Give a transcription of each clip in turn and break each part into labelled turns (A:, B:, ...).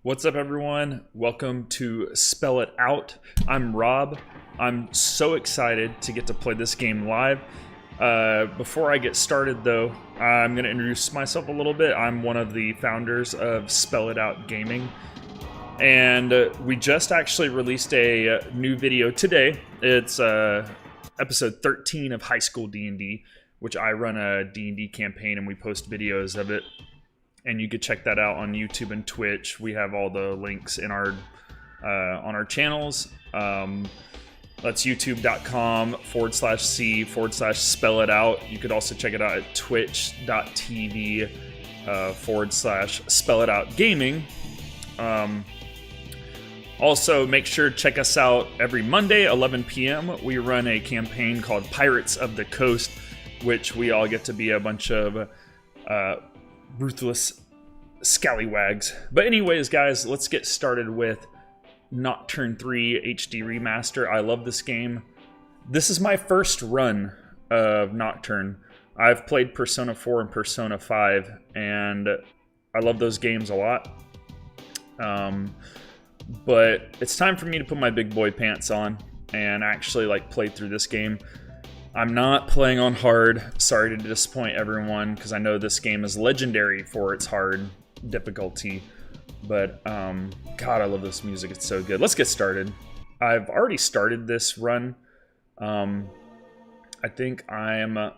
A: What's up, everyone? Welcome to Spell It Out. I'm Rob. I'm so excited to get to play this game live. Before I get started, though, I'm going to introduce myself a little bit. I'm one of the founders of Spell It Out Gaming, and we just actually released a new video today. It's episode 13 of High School D&D, which I run a D&D campaign, and we post videos of it. And you could check that out on YouTube and Twitch. We have all the links in our on our channels. That's youtube.com/c/spell it out. You could also check it out at twitch.tv/spell it out gaming. Also, make sure to check us out every Monday, 11 p.m. We run a campaign called Pirates of the Coast, which we all get to be a bunch of ruthless scallywags. But anyways, guys, let's get started with Nocturne 3 HD Remaster. I love this game. This is my first run of Nocturne. I've played Persona 4 and Persona 5, and I love those games a lot. But it's time for me to put my big boy pants on and actually play through this game. I'm not playing on hard. Sorry to disappoint everyone, because I know this game is legendary for its hard difficulty. But, God, I love this music. It's so good. Let's get started. I've already started this run. I think I'm at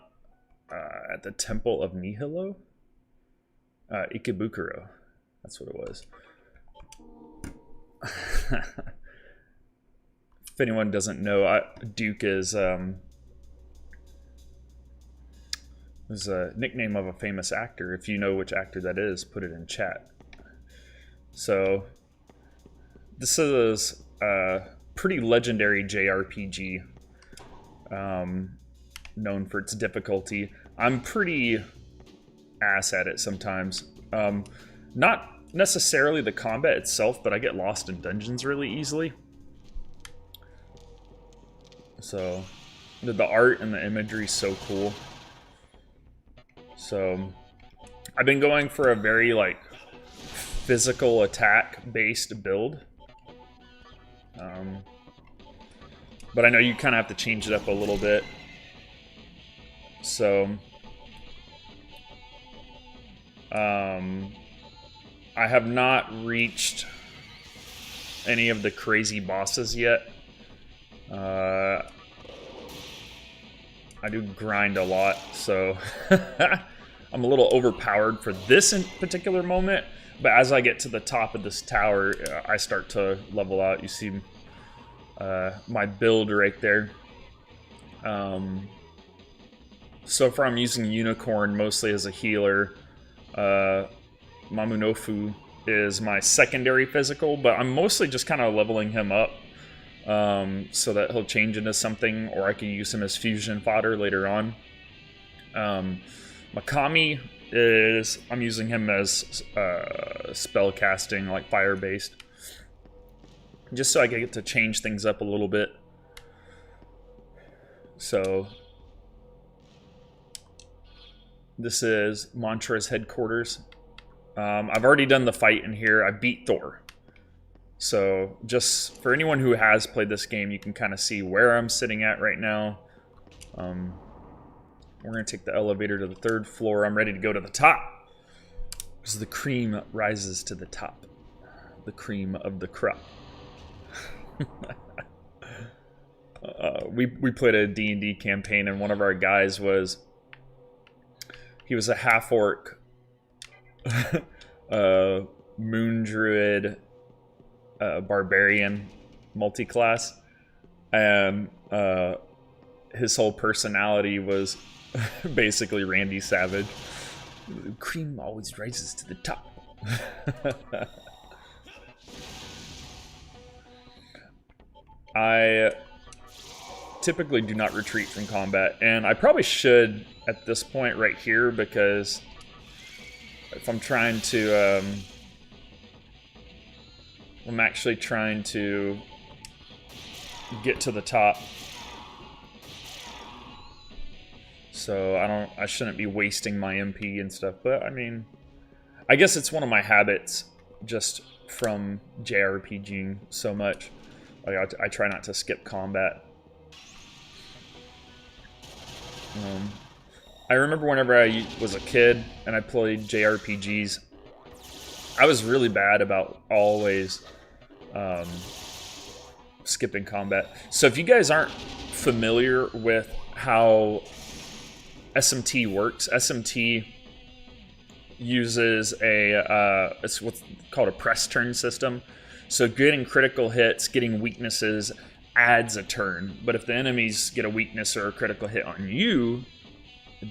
A: the Temple of Nihilo? Ikebukuro. That's what it was. If anyone doesn't know, Duke is... It's a nickname of a famous actor. If you know which actor that is, put it in chat. So, this is a pretty legendary JRPG, known for its difficulty. I'm pretty ass at it sometimes. Not necessarily the combat itself, but I get lost in dungeons really easily. So, the art and the imagery is so cool. So, I've been going for a very, physical attack-based build. But I know you kind of have to change it up a little bit. So, I have not reached any of the crazy bosses yet. I do grind a lot, so I'm a little overpowered for this in particular moment. But as I get to the top of this tower, I start to level out. You see my build right there. So far I'm using Unicorn mostly as a healer. Mamunofu is my secondary physical, but I'm mostly just kind of leveling him up. So that he'll change into something, or I can use him as fusion fodder later on. Makami is, I'm using him as spell casting, fire based, just so I can get to change things up a little bit. So this is Mantra's headquarters. I've already done the fight in here. I beat Thor. So, just for anyone who has played this game, you can kind of see where I'm sitting at right now. We're going to take the elevator to the 3rd floor. I'm ready to go to the top, because the cream rises to the top. The cream of the crop. We played a D&D campaign, and one of our guys was... He was a half-orc, moon druid... barbarian multi-class, and his whole personality was basically Randy Savage. Cream always rises to the top. I typically do not retreat from combat, and I probably should at this point right here, because if I'm trying to I'm actually trying to get to the top, so I shouldn't be wasting my MP and stuff. But I mean, I guess it's one of my habits, just from JRPGing so much. Like I try not to skip combat. I remember whenever I was a kid and I played JRPGs, I was really bad about always skipping combat. So if you guys aren't familiar with how SMT works, SMT uses it's what's called a press turn system. So getting critical hits, getting weaknesses adds a turn. But if the enemies get a weakness or a critical hit on you,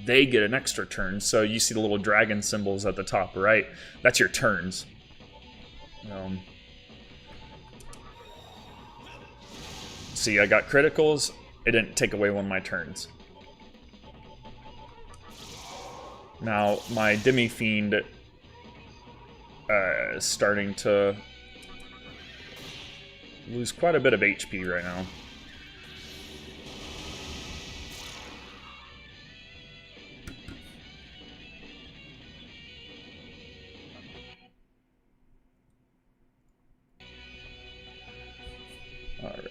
A: they get an extra turn. So you see the little dragon symbols at the top right. That's your turns. See, I got criticals. It didn't take away one of my turns. Now, my Demi-Fiend is starting to lose quite a bit of HP right now. Alright.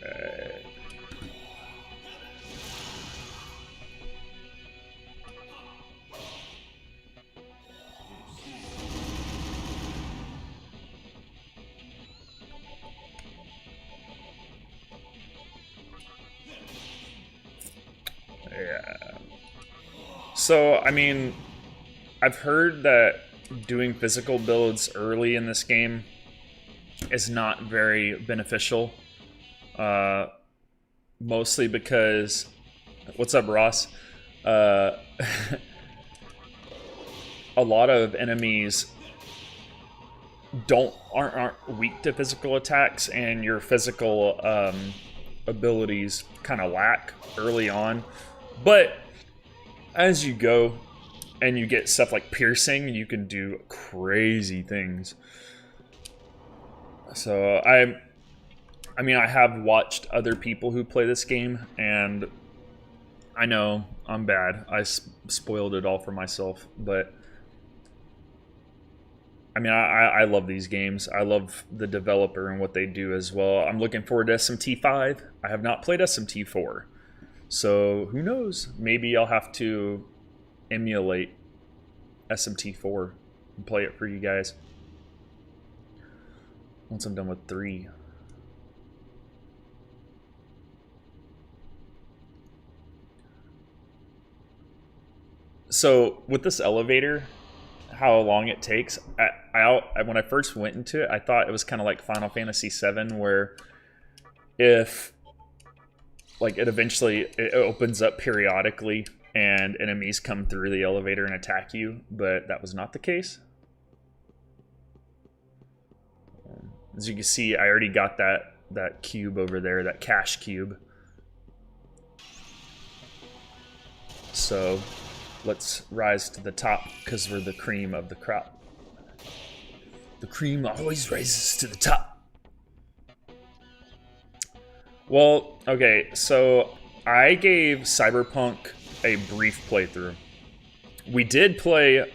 A: Yeah. So, I mean, I've heard that doing physical builds early in this game is not very beneficial. Mostly because... What's up, Ross? A lot of enemies aren't weak to physical attacks, and your physical abilities kind of lack early on. But as you go and you get stuff like piercing, you can do crazy things. So I mean, I have watched other people who play this game, and I know I'm bad. I spoiled it all for myself, but I mean, I love these games. I love the developer and what they do as well. I'm looking forward to SMT5. I have not played SMT4. So, who knows? Maybe I'll have to emulate SMT4 and play it for you guys once I'm done with 3. So, with this elevator, how long it takes, when I first went into it, I thought it was kind of like Final Fantasy VII, where if like it opens up periodically and enemies come through the elevator and attack you, but that was not the case. As you can see, I already got that cube over there, that cash cube. So let's rise to the top, because we're the cream of the crop. The cream always rises to the top. Well, okay, so I gave Cyberpunk a brief playthrough. We did play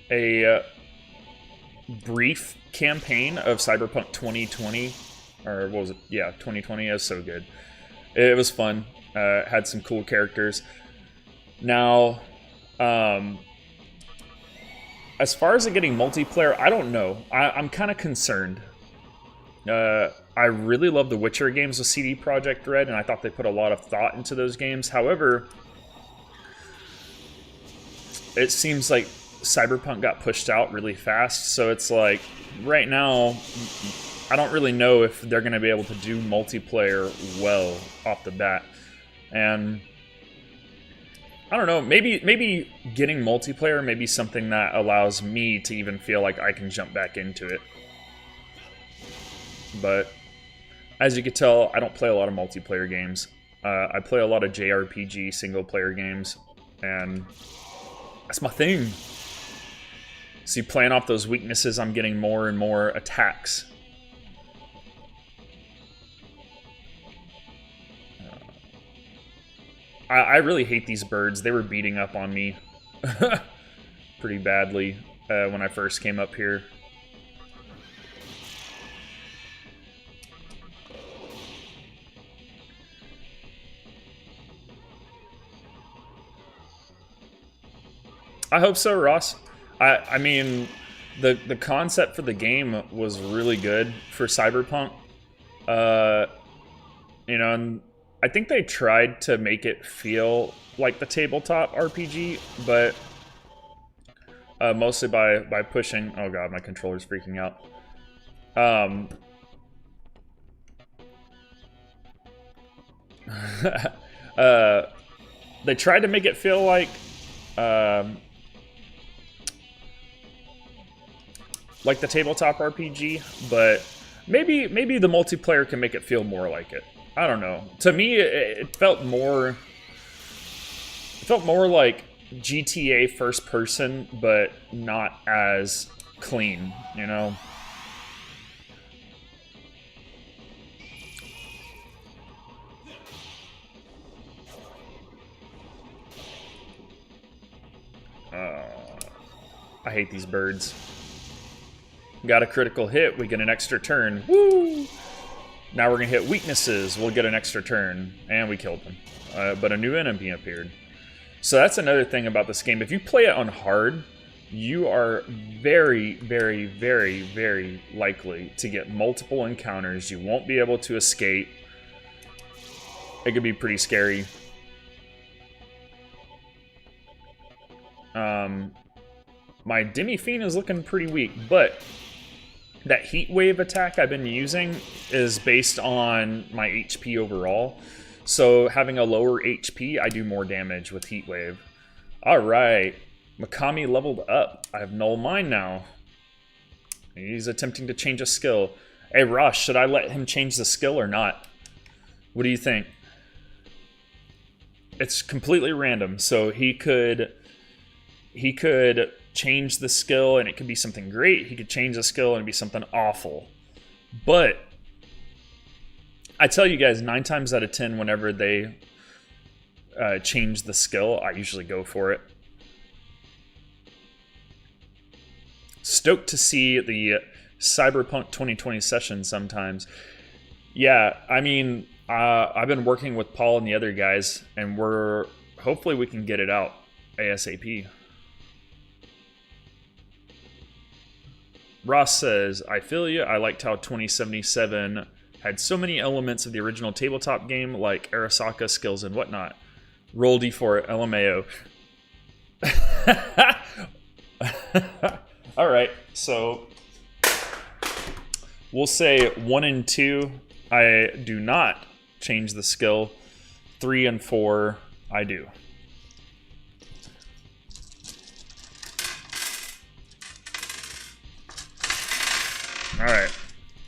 A: a brief campaign of Cyberpunk 2020, or what was it? Yeah, 2020. It was so good. It was fun. Had some cool characters. Now, as far as it getting multiplayer, I don't know. I'm kind of concerned. I really love the Witcher games with CD Projekt Red, and I thought they put a lot of thought into those games. However, it seems like Cyberpunk got pushed out really fast, so it's like, right now, I don't really know if they're going to be able to do multiplayer well off the bat. And I don't know, maybe getting multiplayer may be something that allows me to even feel like I can jump back into it. But as you can tell, I don't play a lot of multiplayer games. I play a lot of JRPG single-player games, and that's my thing. See, playing off those weaknesses, I'm getting more and more attacks. I really hate these birds. They were beating up on me pretty badly. when I first came up here. I hope so, Ross. I mean, the concept for the game was really good for Cyberpunk. You know, and I think they tried to make it feel like the tabletop RPG, but mostly by pushing. Oh god, my controller's freaking out. They tried to make it feel like the tabletop RPG, but maybe the multiplayer can make it feel more like it. I don't know. To me, it felt more like GTA first person, but not as clean, you know? I hate these birds. Got a critical hit, we get an extra turn. Woo! Now we're gonna hit weaknesses, we'll get an extra turn. And we killed them. But a new enemy appeared. So that's another thing about this game. If you play it on hard, you are very, very, very, very likely to get multiple encounters. You won't be able to escape. It could be pretty scary. My Demi-Fiend is looking pretty weak, but that heat wave attack I've been using is based on my HP overall. So having a lower HP, I do more damage with heat wave. Alright, Mikami leveled up. I have Null Mind now. He's attempting to change a skill. Hey Ross, should I let him change the skill or not? What do you think? It's completely random, so he could change the skill and it could be something great. He could change the skill and it'd be something awful. But I tell you guys, 9 times out of 10, whenever they change the skill, I usually go for it. Stoked to see the Cyberpunk 2020 session sometimes. Yeah, I mean, I've been working with Paul and the other guys, and hopefully we can get it out ASAP. Ross says, I feel you. I liked how 2077 had so many elements of the original tabletop game, like Arasaka skills and whatnot. Roll D4, LMAO. Alright, so we'll say 1 and 2, I do not change the skill. 3 and 4, I do. Alright,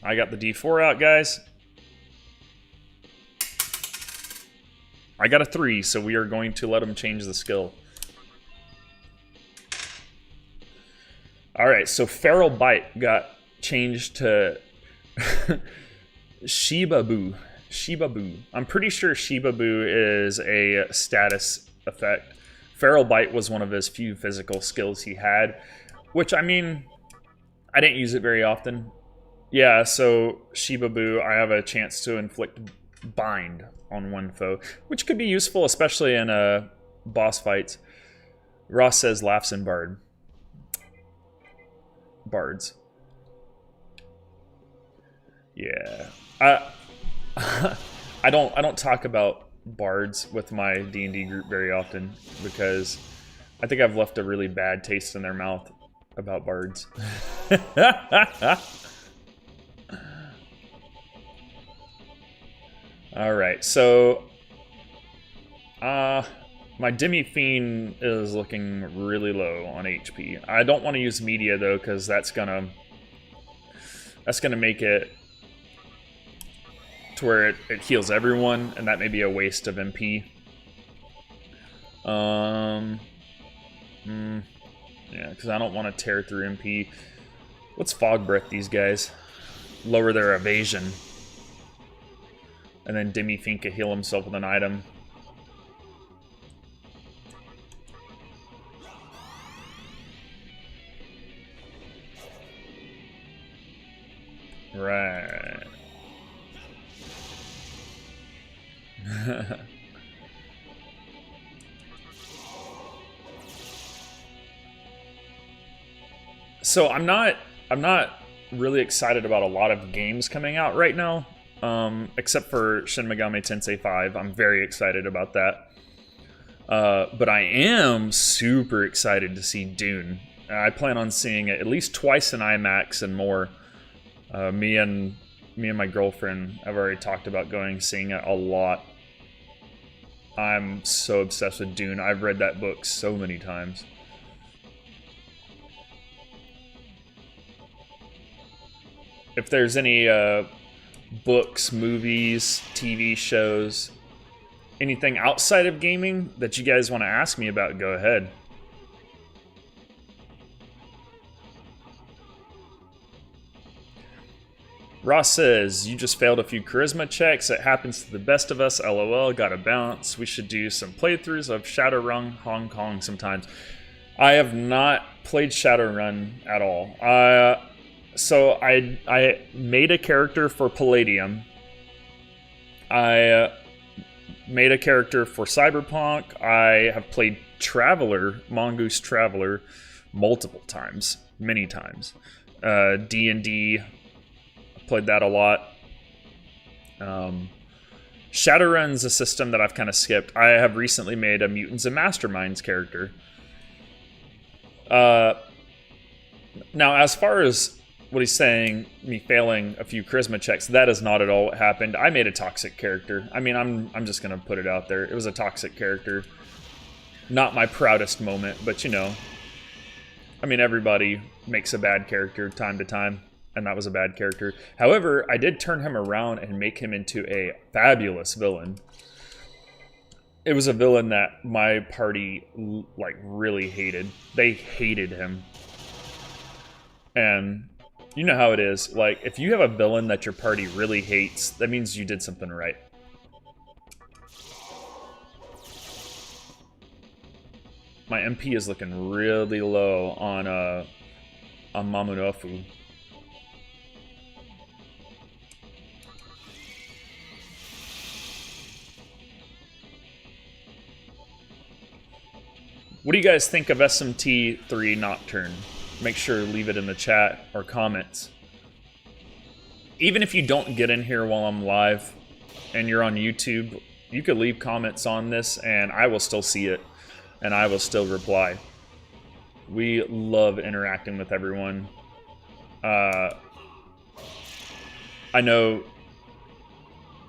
A: I got the D4 out, guys. I got a 3, so we are going to let him change the skill. Alright, so Feral Bite got changed to Shibabu. Shibabu. I'm pretty sure Shibabu is a status effect. Feral Bite was one of his few physical skills he had, which, I mean, I didn't use it very often. Yeah, so Shibabu, I have a chance to inflict bind on one foe, which could be useful, especially in boss fights. Ross says laughs in Bard. Bards. Yeah. I don't talk about bards with my D&D group very often because I think I've left a really bad taste in their mouth about bards. Alright, so my Demi-Fiend is looking really low on HP. I don't want to use media though, because that's gonna make it to where it heals everyone, and that may be a waste of MP. Yeah, because I don't want to tear through MP. Let's Fog Breath these guys. Lower their evasion. And then Demi-Fiend can heal himself with an item. Right. So I'm not really excited about a lot of games coming out right now, except for Shin Megami Tensei 5. I'm very excited about that. But I am super excited to see Dune. I plan on seeing it at least twice in IMAX and more. Me and my girlfriend have already talked about seeing it a lot. I'm so obsessed with Dune. I've read that book so many times. If there's any books, movies, TV shows, anything outside of gaming that you guys want to ask me about, go ahead. Ross says, you just failed a few charisma checks. It happens to the best of us. LOL, gotta bounce. We should do some playthroughs of Shadowrun Hong Kong sometimes. I have not played Shadowrun at all. So I made a character for Palladium. I made a character for Cyberpunk. I have played Traveler, Mongoose Traveler, multiple times, many times. D&D, played that a lot. Shadowrun's a system that I've kind of skipped. I have recently made a Mutants and Masterminds character. Now, as far as what he's saying, me failing a few charisma checks, that is not at all what happened. I made a toxic character. I mean, I'm just gonna put it out there. It was a toxic character. Not my proudest moment, but you know, I mean, everybody makes a bad character time to time, and that was a bad character. However, I did turn him around and make him into a fabulous villain. It was a villain that my party like really hated. They hated him. And you know how it is. Like, if you have a villain that your party really hates, that means you did something right. My MP is looking really low on Mamunofu. What do you guys think of SMT3 Nocturne? Make sure to leave it in the chat or comments. Even if you don't get in here while I'm live and you're on YouTube, you could leave comments on this and I will still see it and I will still reply. We love interacting with everyone. I know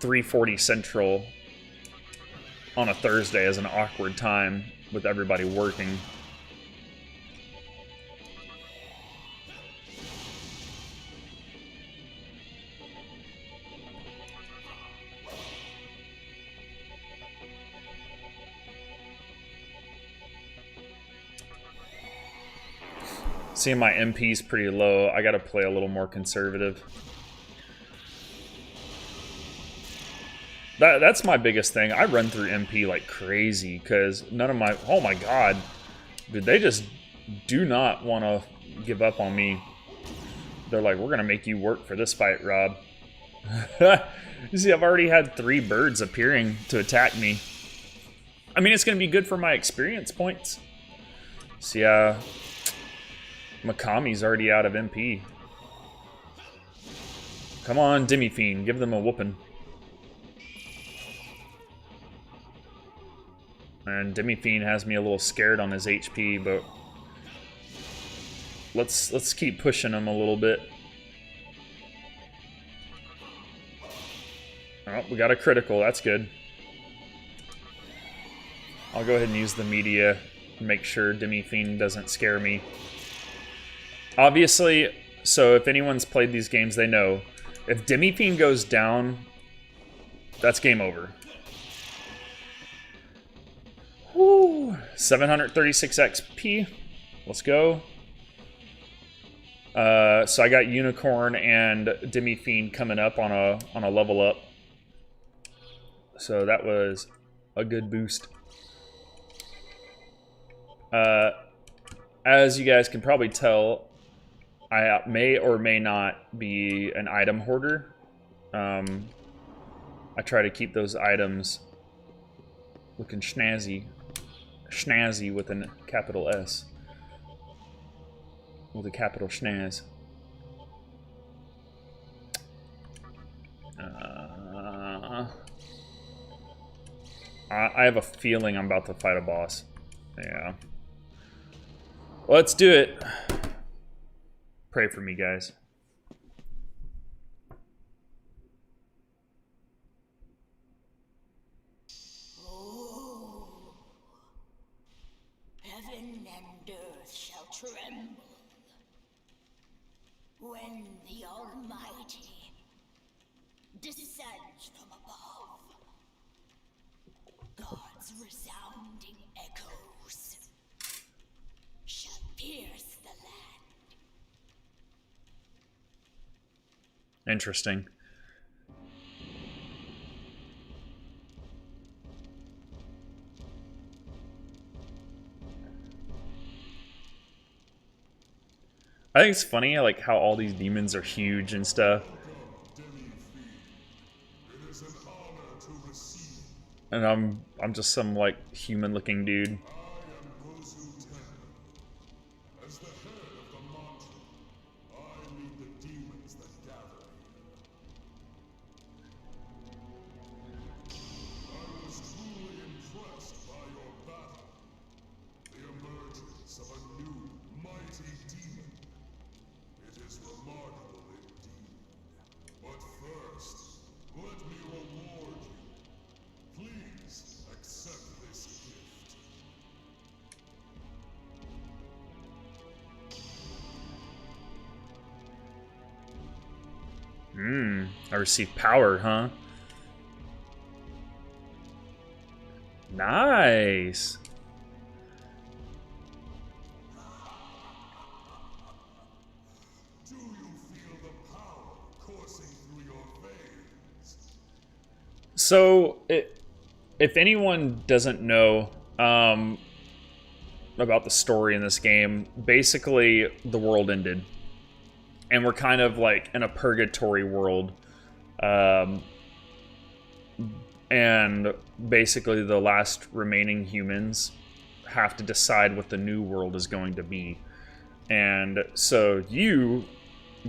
A: 3:40 Central on a Thursday is an awkward time with everybody working. Seeing my MP's pretty low, I gotta play a little more conservative. That's my biggest thing. I run through MP like crazy because none of my... Oh my god. Dude, they just do not want to give up on me. They're like, we're gonna make you work for this fight, Rob. You see, I've already had 3 birds appearing to attack me. I mean, it's gonna be good for my experience points. See, Makami's already out of MP. Come on, Demi-Fiend, give them a whooping. And Demi-Fiend has me a little scared on his HP, but let's keep pushing him a little bit. Oh, we got a critical, that's good. I'll go ahead and use the media and make sure Demi-Fiend doesn't scare me. Obviously, so if anyone's played these games, they know, if Demi-Fiend goes down, that's game over. Woo! 736 XP. Let's go. So I got Unicorn and Demi-Fiend coming up on a level up. So that was a good boost. As you guys can probably tell, I may or may not be an item hoarder. I try to keep those items looking snazzy. Snazzy with a capital S. With a capital schnaz. I have a feeling I'm about to fight a boss. Yeah. Let's do it. Pray for me, guys.
B: Oh, heaven and earth shall tremble when the Almighty descends from above. God's resounding echoes shall pierce the land.
A: Interesting. I think it's funny, like how all these demons are huge and stuff. And I'm just some like human-looking dude. I received power, huh? Nice.
C: Do you feel the power coursing through your veins?
A: So, if anyone doesn't know about the story in this game, basically the world ended. And we're kind of like in a purgatory world. And basically the last remaining humans have to decide what the new world is going to be. And so you,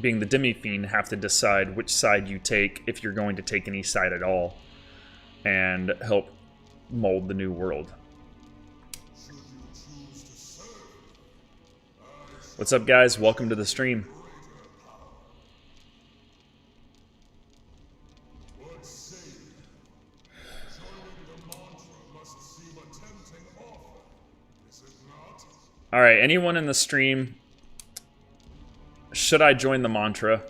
A: being the demi-fiend, have to decide which side you take, if you're going to take any side at all, and help mold the new world. What's up, guys? Welcome to the stream. All right, anyone in the stream, should I join the mantra?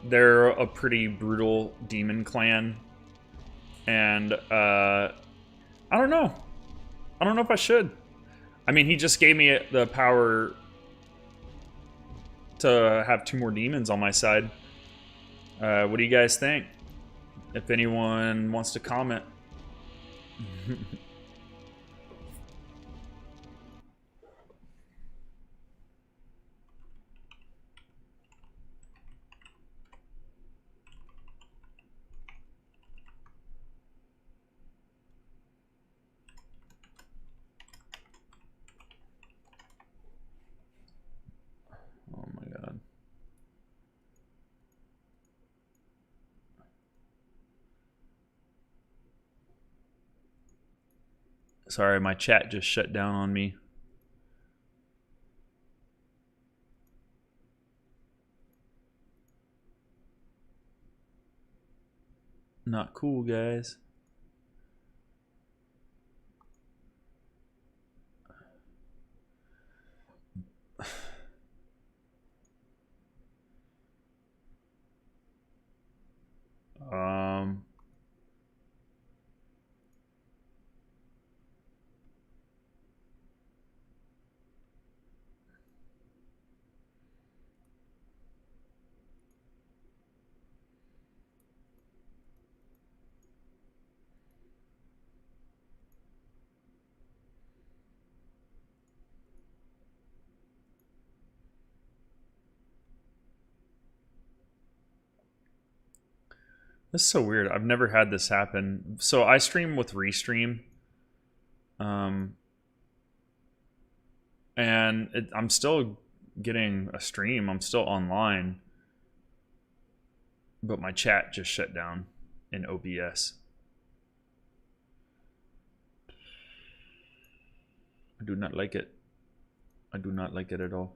A: They're a pretty brutal demon clan, and I don't know. I don't know if I should. I mean, he just gave me the power to have 2 more demons on my side. What do you guys think? If anyone wants to comment. Oh my god. Sorry, my chat just shut down on me. Not cool, guys. Um... This is so weird. I've never had this happen. So I stream with Restream. And I'm still getting a stream. I'm still online. But my chat just shut down in OBS. I do not like it. I do not like it at all.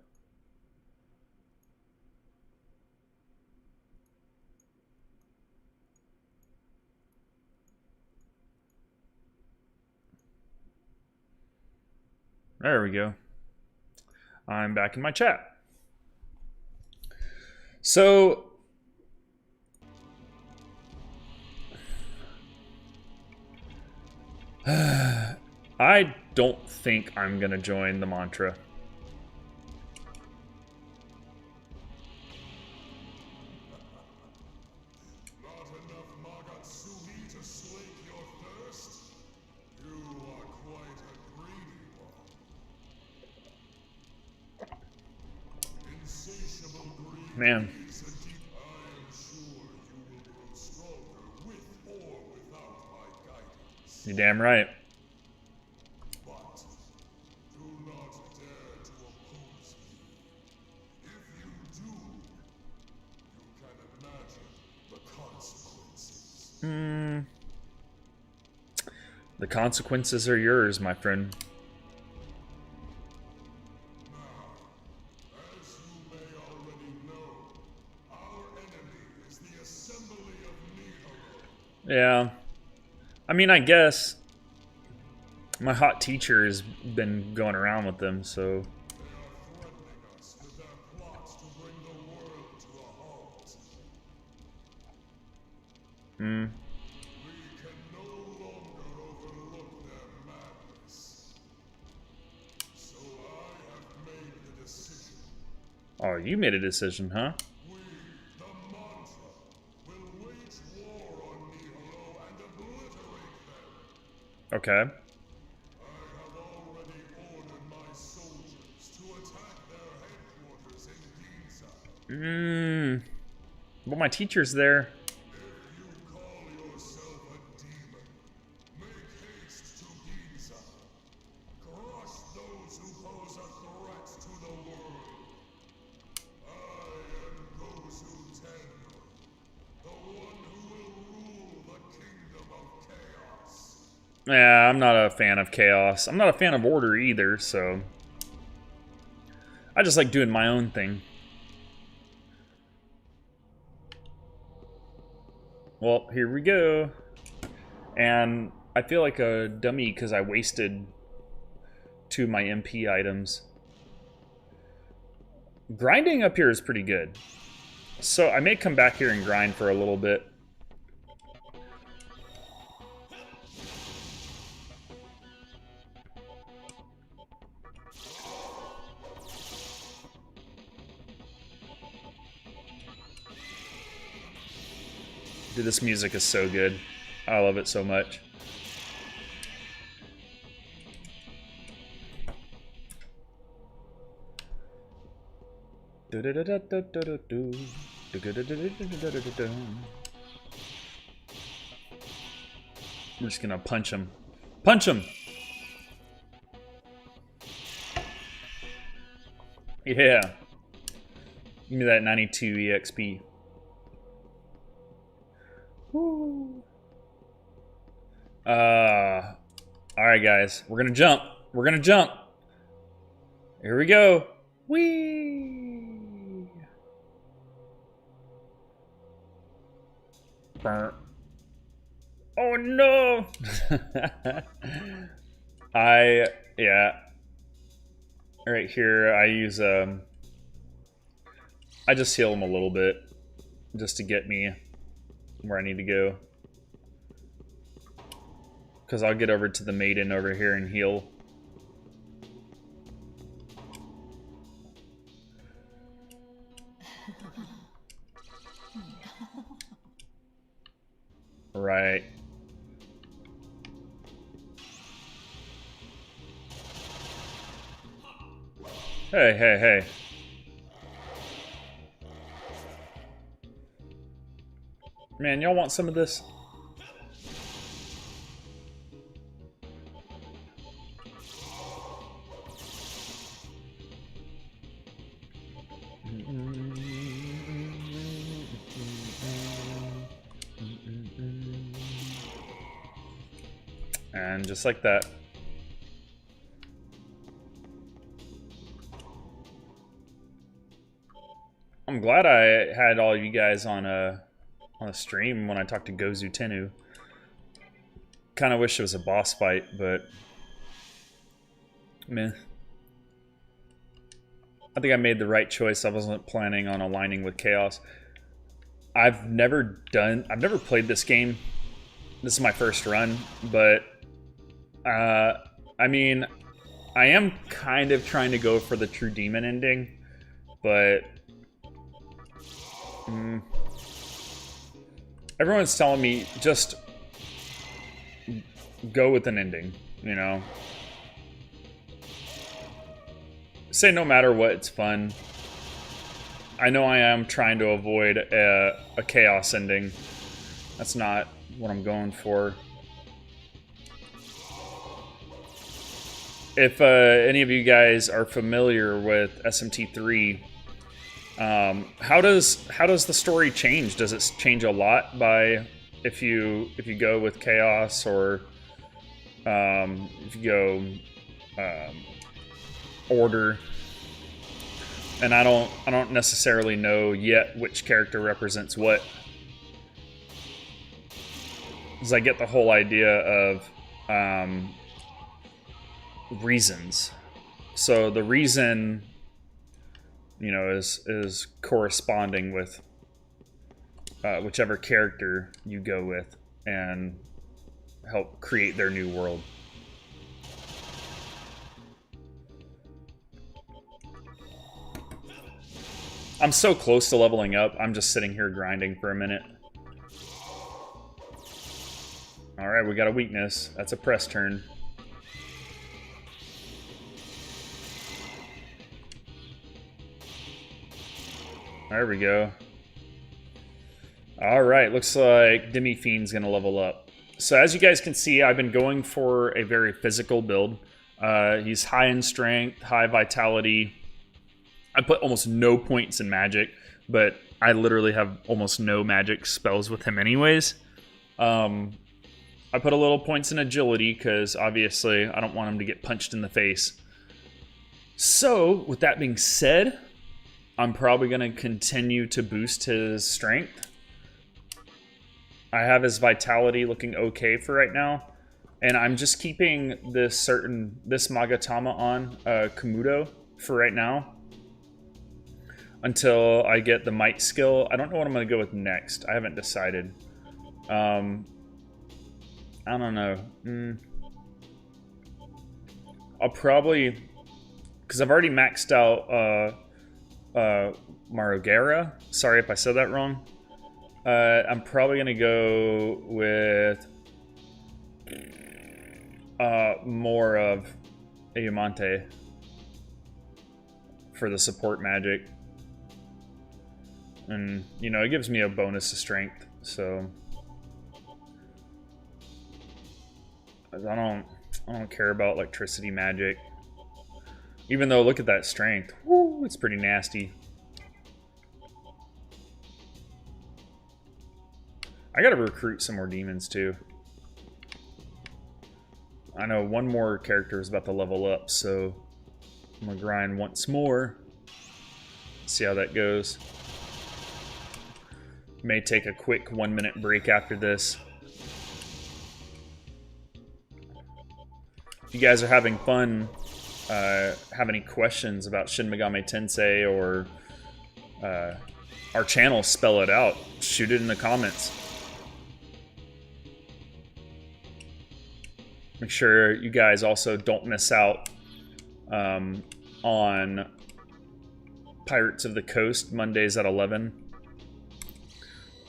A: There we go. I'm back in my chat. So I don't think I'm gonna join the mantra.
C: Not enough Magatsuhi to slake your thirst? You are quite a greedy one. Insatiable greed.
A: Man,
C: Is a deep. I am sure you will grow stronger with or without my guidance.
A: you're damn right.
C: But do not dare to oppose me. If you do, you can imagine the consequences.
A: The consequences are yours, my friend.
C: As you may already know, our enemy is the assembly of Nihilo.
A: Yeah. I mean, I guess my hot teacher has been going around with them, so
C: They are threatening us with their plots to bring the world to a halt. We can no longer overlook their madness. So I have made the decision.
A: Oh, you made a decision, huh?
C: We, the mantra, will wage war on Nihilo and obliterate them.
A: Okay.
C: I have already ordered my soldiers to attack their headquarters in Ginza.
A: Well, my teacher's there.
C: If you call yourself a demon, make haste to Ginza. Crush those who pose a threat to the world. I am Gozu Tenno, the one who will rule the kingdom of chaos.
A: Yeah, I'm not a fan of chaos. I'm not a fan of order either, so I just like doing my own thing. Well, here we go. And I feel like a dummy because I wasted 2 of my MP items. Grinding up here is pretty good. So I may come back here and grind for a little bit. Dude, this music is so good. I love it so much. We're just gonna punch him. Punch him! Yeah. Give me that 92 EXP. Woo. Alright guys, we're gonna jump. We're gonna jump. Here we go. Whee! Burr. Oh no! Yeah. Right here, I use, I just heal him a little bit. Just to get me where I need to go. Because I'll get over to the maiden over here and heal. Right. Hey, hey, hey. Man, y'all want some of this? And just like that. I'm glad I had all you guys on a stream when I talked to Gozu Tenu. Kind of wish it was a boss fight, but meh. I think I made the right choice. I wasn't planning on aligning with Chaos. I've never played this game. This is my first run, but I mean, I am kind of trying to go for the True Demon ending, but everyone's telling me just go with an ending, you know? Say no matter what, it's fun. I know I am trying to avoid a chaos ending. That's not what I'm going for. If any of you guys are familiar with SMT3, how does the story change? Does it change a lot by if you go with chaos, or if you go order? And I don't necessarily know yet which character represents what, because I get the whole idea of reasons. So the reason, you know, is corresponding with whichever character you go with and help create their new world. I'm so close to leveling up. I'm just sitting here grinding for a minute. Alright, we got a weakness. That's a press turn. There we go. Alright, looks like Demi Fiend's gonna level up. So as you guys can see, I've been going for a very physical build. He's high in strength, high vitality. I put almost no points in magic, but I literally have almost no magic spells with him anyways. I put a little points in agility because obviously I don't want him to get punched in the face. So with that being said, I'm probably going to continue to boost his strength. I have his vitality looking okay for right now. And I'm just keeping this Magatama on Komodo for right now, until I get the might skill. I don't know what I'm going to go with next. I haven't decided. I don't know. I'll probably, because I've already maxed out Marugera. Sorry if I said that wrong. I'm probably going to go with more of Ayamante for the support magic. And, you know, it gives me a bonus to strength, so I don't care about electricity magic. Even though, look at that strength. Woo, it's pretty nasty. I gotta recruit some more demons, too. I know one more character is about to level up, so I'm gonna grind once more. See how that goes. May take a quick 1-minute break after this. If you guys are having fun, have any questions about Shin Megami Tensei or our channel, Spell It Out, shoot it in the comments. Make sure you guys also don't miss out on Pirates of the Coast, Mondays at 11.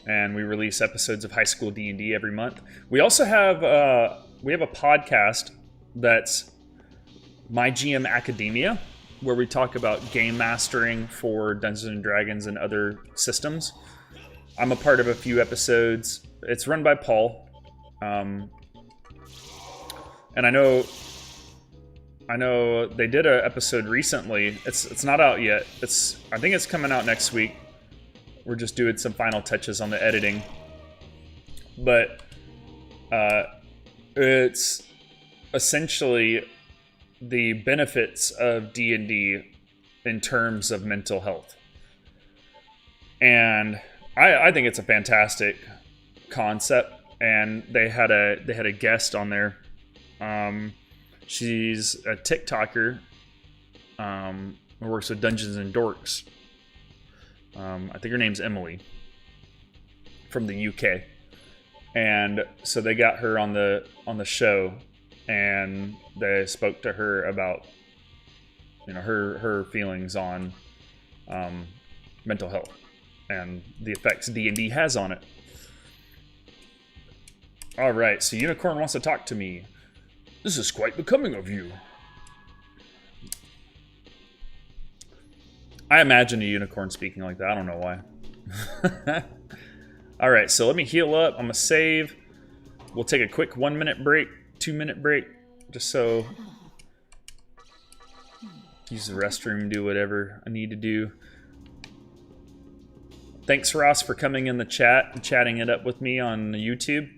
A: And we release episodes of High School D&D every month. We also have a podcast that's My GM Academia, where we talk about game mastering for Dungeons and Dragons and other systems. I'm a part of a few episodes. It's run by Paul, and I know they did an episode recently. It's not out yet. I think it's coming out next week. We're just doing some final touches on the editing, but it's essentially the benefits of D&D in terms of mental health. And I think it's a fantastic concept. And they had a guest on there. She's a TikToker who works with Dungeons and Dorks. I think her name's Emily from the UK. And so they got her on the show, and they spoke to her about, you know, her feelings on mental health and the effects D&D has on it. All right, so Unicorn wants to talk to me. This is quite becoming of you. I imagine a unicorn speaking like that. I don't know why. All right, so let me heal up. I'm gonna save. We'll take a quick 1 minute break, 2 minute break, just so use the restroom, do whatever I need to do. Thanks, Ross, for coming in the chat and chatting it up with me on YouTube.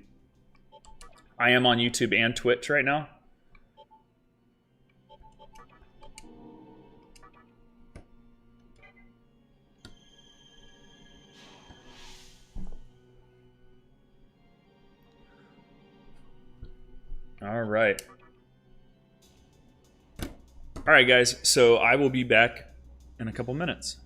A: I am on YouTube and Twitch right now. All right. All right, guys. So I will be back in a couple minutes.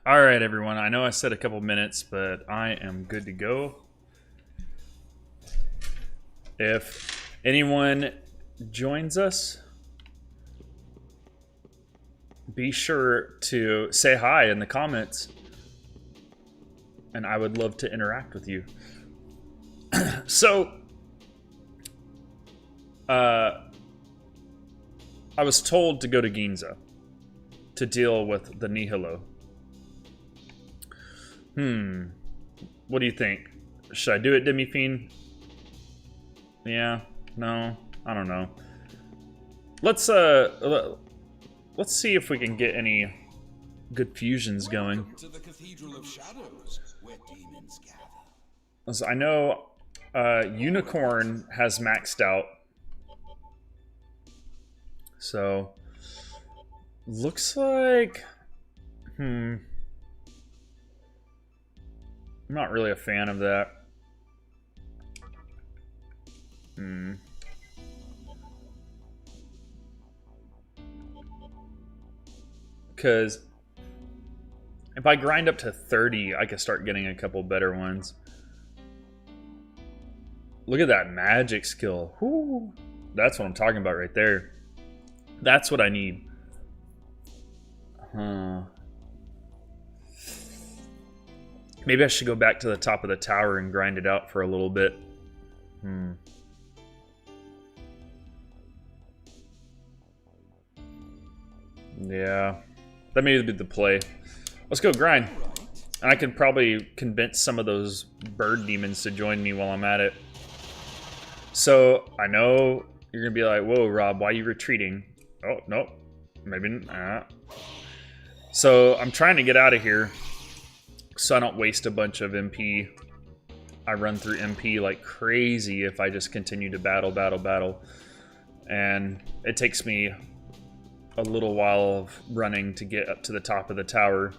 A: All right, everyone. I know I said a couple minutes, but I am good to go. If anyone joins us, be sure to say hi in the comments, and I would love to interact with you. So, I was told to go to Ginza to deal with the Nihilo. What do you think? Should I do it, Demi Fiend? Yeah, no, I don't know. Let's see if we can get any good fusions going.
D: Welcome to the Cathedral of Shadows, where demons gather.
A: So I know Unicorn has maxed out. So looks like I'm not really a fan of that. Because if I grind up to 30, I can start getting a couple better ones. Look at that magic skill. Whoo. That's what I'm talking about right there. That's what I need. Maybe I should go back to the top of the tower and grind it out for a little bit. Yeah, that may be the play. Let's go grind. And I can probably convince some of those bird demons to join me while I'm at it. So, I know you're going to be like, whoa, Rob, why are you retreating? Oh, no. Maybe not. So, I'm trying to get out of here so I don't waste a bunch of MP. I run through MP like crazy if I just continue to battle. And it takes me a little while of running to get up to the top of the tower.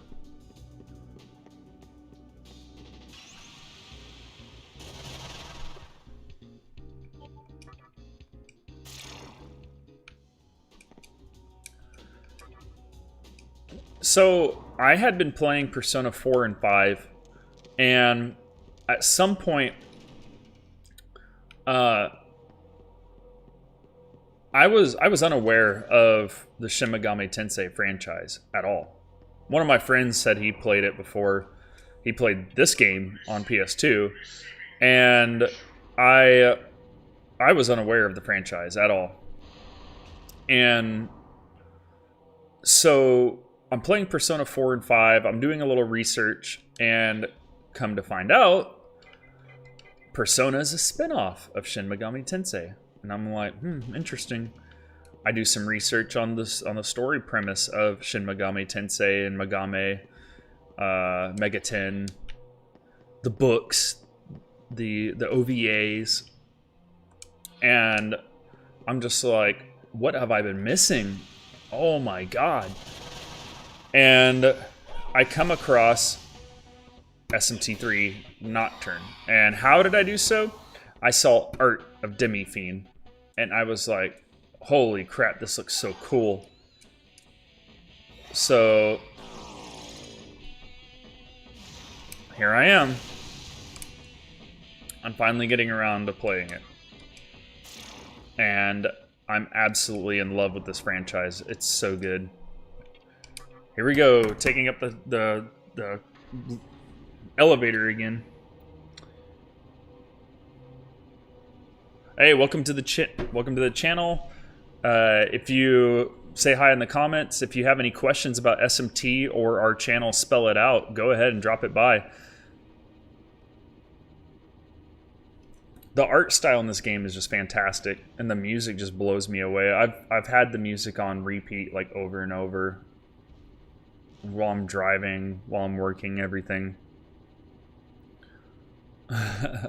A: So, I had been playing Persona 4 and 5, and at some point, I was unaware of the Shin Megami Tensei franchise at all. One of my friends said he played it before he played this game on PS2, and I was unaware of the franchise at all. And so I'm playing Persona 4 and 5, I'm doing a little research, and come to find out, Persona is a spin-off of Shin Megami Tensei. And I'm like, interesting. I do some research on this, on the story premise of Shin Megami Tensei and Megami, Megaten, the books, the OVAs, and I'm just like, what have I been missing? Oh my god. And I come across SMT3 Nocturne. And how did I do so? I saw art of Demi Fiend, and I was like, holy crap, this looks so cool. So here I am. I'm finally getting around to playing it. And I'm absolutely in love with this franchise. It's so good. Here we go, taking up the elevator again. Hey, welcome to the channel. If you say hi in the comments, if you have any questions about SMT or our channel Spell It Out, go ahead and drop it by. The art style in this game is just fantastic, and the music just blows me away. I've had the music on repeat like over and over while I'm driving, while I'm working, everything. I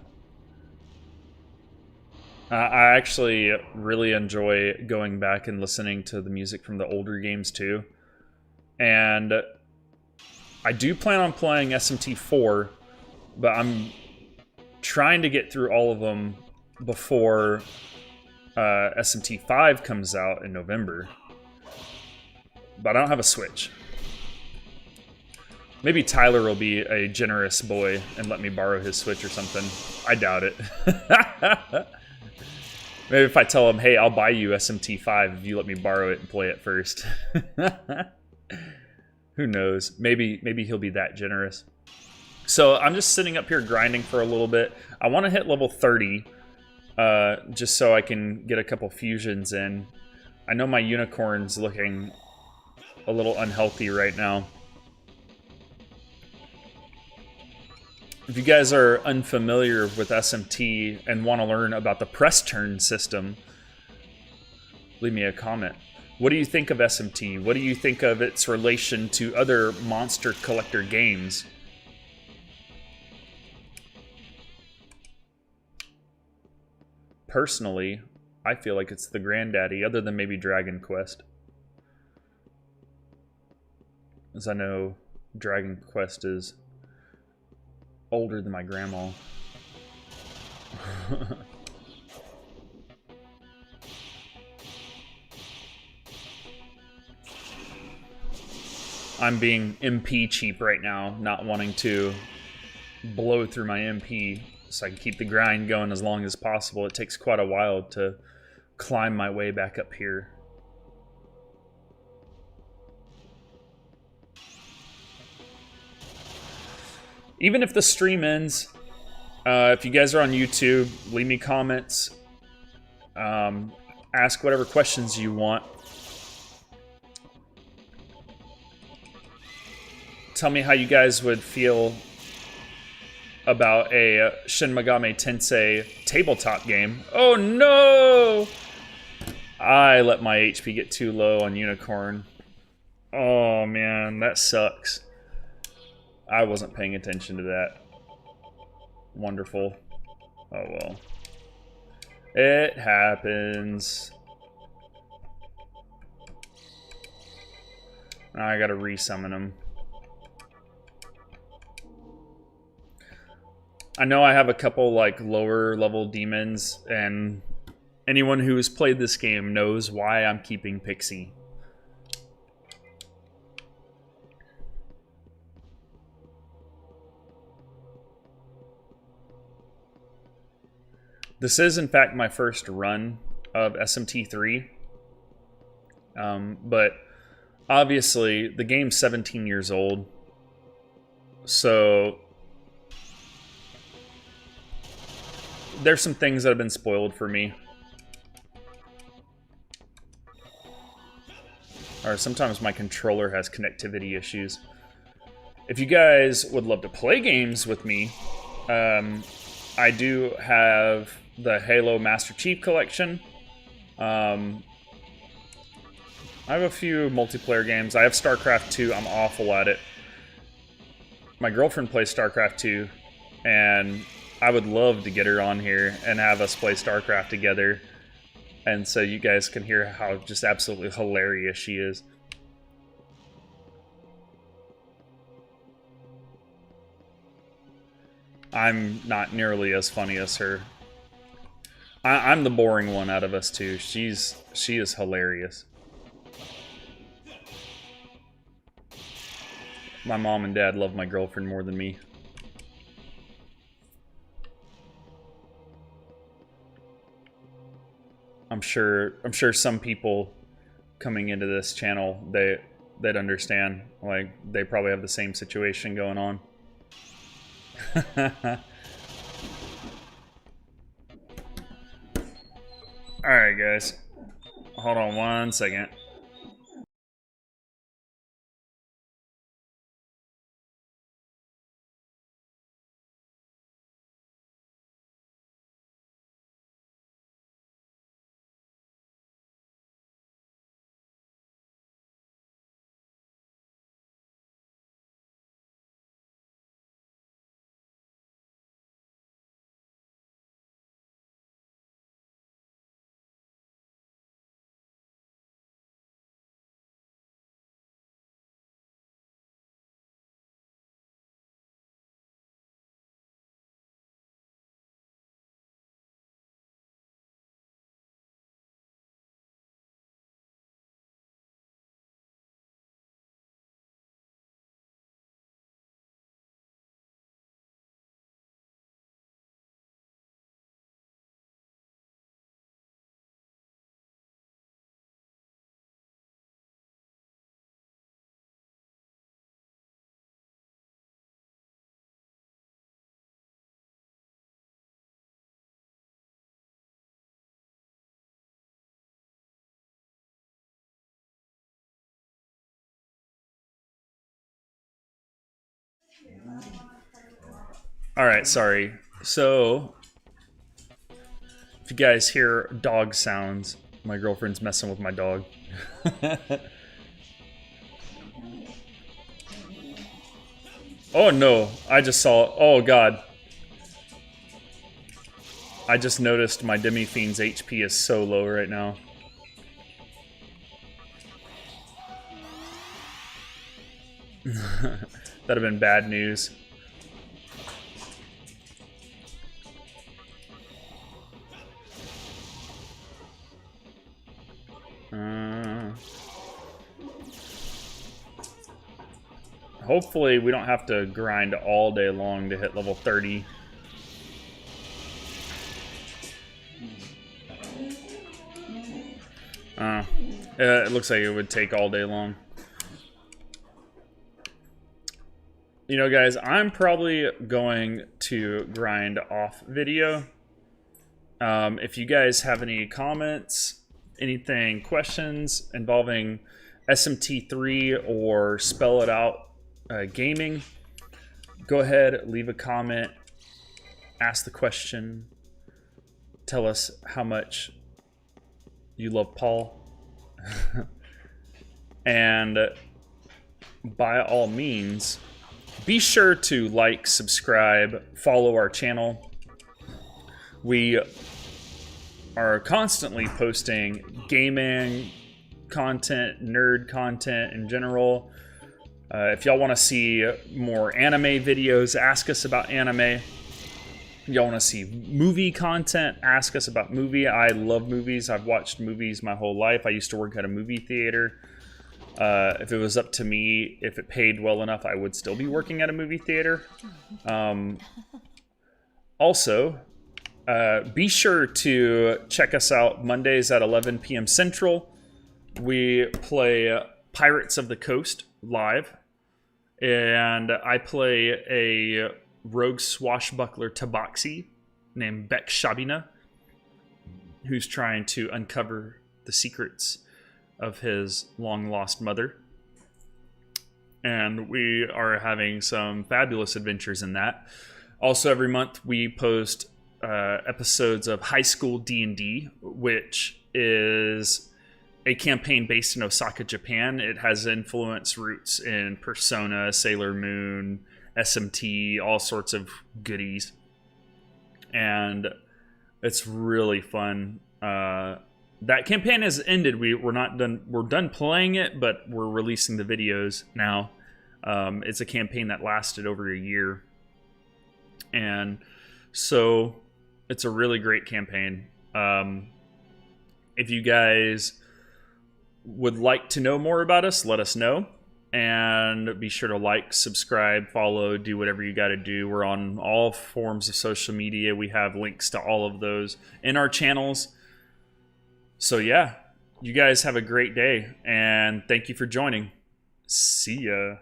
A: actually really enjoy going back and listening to the music from the older games too. And I do plan on playing SMT4, but I'm trying to get through all of them before SMT5 comes out in November. But I don't have a Switch. Maybe Tyler will be a generous boy and let me borrow his Switch or something. I doubt it. Maybe if I tell him, hey, I'll buy you SMT5 if you let me borrow it and play it first. Who knows? Maybe he'll be that generous. So I'm just sitting up here grinding for a little bit. I want to hit level 30 just so I can get a couple fusions in. I know my unicorn's looking a little unhealthy right now. If you guys are unfamiliar with SMT and want to learn about the press turn system, leave me a comment. What do you think of SMT? What do you think of its relation to other monster collector games? Personally, I feel like it's the granddaddy, other than maybe Dragon Quest. As I know, Dragon Quest is older than my grandma. I'm being MP cheap right now, not wanting to blow through my MP so I can keep the grind going as long as possible. It takes quite a while to climb my way back up here. Even if the stream ends, if you guys are on YouTube, leave me comments. Ask whatever questions you want. Tell me how you guys would feel about a Shin Megami Tensei tabletop game. Oh no! I let my HP get too low on Unicorn. Oh man, that sucks. I wasn't paying attention to that. Wonderful. Oh well. It happens. Now I gotta resummon him. I know I have a couple like lower level demons, and anyone who has played this game knows why I'm keeping Pixie. This is, in fact, my first run of SMT3. But obviously, the game's 17 years old. So there's some things that have been spoiled for me. Or sometimes my controller has connectivity issues. If you guys would love to play games with me, I do have the Halo Master Chief Collection. I have a few multiplayer games. I have StarCraft 2. I'm awful at it. My girlfriend plays StarCraft 2, and I would love to get her on here and have us play StarCraft together. And so you guys can hear how just absolutely hilarious she is. I'm not nearly as funny as her. I'm the boring one out of us two. She is hilarious. My mom and dad love my girlfriend more than me. I'm sure some people coming into this channel, they'd understand. Like, they probably have the same situation going on. Alright guys, hold on 1 second. Alright, sorry. So, if you guys hear dog sounds, my girlfriend's messing with my dog. Oh no, I just saw, oh god. I just noticed my Demi-Fiend's HP is so low right now. That'd have been bad news. Hopefully we don't have to grind all day long to hit level 30. It looks like it would take all day long. You know, guys, I'm probably going to grind off video. If you guys have any comments, anything, questions involving SMT3 or Spell It Out gaming, go ahead, leave a comment, ask the question, tell us how much you love Paul. And by all means, be sure to like, subscribe, follow our channel. We are constantly posting gaming content, nerd content in general. If y'all want to see more anime videos, ask us about anime. Y'all want to see movie content, ask us about movie. I love movies. I've watched movies my whole life. I used to work at a movie theater. If it was up to me, if it paid well enough, I would still be working at a movie theater. Also, be sure to check us out Mondays at 11 p.m. Central. We play Pirates of the Coast live. And I play a rogue swashbuckler tabaxi named Beck Shabina, who's trying to uncover the secrets of his long-lost mother. And we are having some fabulous adventures in that. Also, every month we post episodes of High School D&D, which is a campaign based in Osaka, Japan. It has influence roots in Persona, Sailor Moon, SMT, all sorts of goodies. And it's really fun. That campaign has ended. We're not done. We're done playing it, but we're releasing the videos now. It's a campaign that lasted over a year. And so it's a really great campaign. If you guys would like to know more about us, let us know. And be sure to like, subscribe, follow, do whatever you got to do. We're on all forms of social media. We have links to all of those in our channels. So yeah, you guys have a great day, and thank you for joining. See ya.